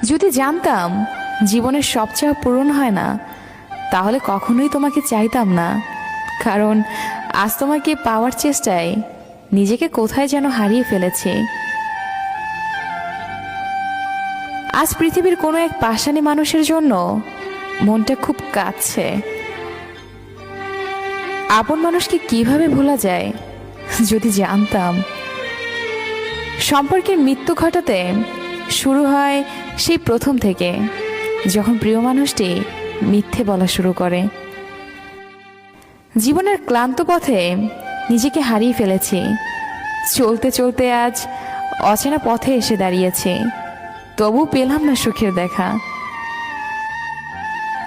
যদি জানতাম জীবনের সব চাওয়া পূরণ হয় না, তাহলে কখনোই তোমাকে চাইতাম না। কারণ আজ তোমাকে পাওয়ার চেষ্টায় নিজেকে কোথায় যেন হারিয়ে ফেলেছি। আজ পৃথিবীর কোনো এক পাষাণী মানুষের জন্য মনটা খুব কাঁদছে। আপন মানুষকে কিভাবে ভোলা যায়? যদি জানতাম। সম্পর্কের মৃত্যু ঘটাতে শুরু হয় সেই প্রথম থেকে, যখন প্রিয় মানুষটি মিথ্যে বলা শুরু করে। জীবনের ক্লান্ত পথে নিজেকে হারিয়ে ফেলেছি। চলতে চলতে আজ অচেনা পথে এসে দাঁড়িয়েছি, তবু পেলাম না সুখের দেখা।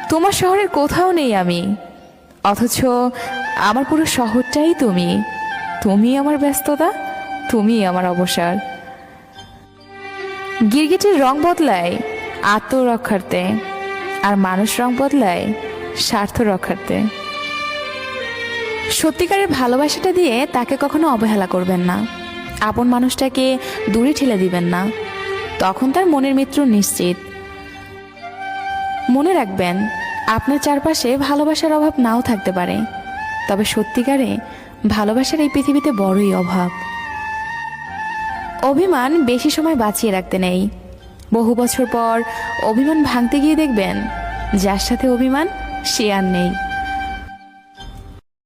তোমার শহরের কোথাও নেই আমি, অথচ আমার পুরো শহরটাই তুমি। তুমি আমার ব্যস্ততা, তুমি আমার অবসর। গিরগিটির রং বদলায় আত্মরক্ষার্থে, আর মানুষ রং বদলায় স্বার্থ রক্ষার্থে। সত্যিকারের ভালোবাসাটা দিয়ে তাকে কখনো অবহেলা করবেন না। আপন মানুষটাকে দূরে ঠেলে দিবেন না, তখন তার মনের মৃত্যু নিশ্চিত। মনে রাখবেন, আপনার চারপাশে ভালোবাসার অভাব নাও থাকতে পারে, তবে সত্যিকারে ভালোবাসার এই পৃথিবীতে বড়ই অভাব। অভিমান বেশি সময় বাঁচিয়ে রাখতে নেই। বহু বছর পর অভিমান ভাঙতে গিয়ে দেখবেন, যার সাথে অভিমান সে আর নেই।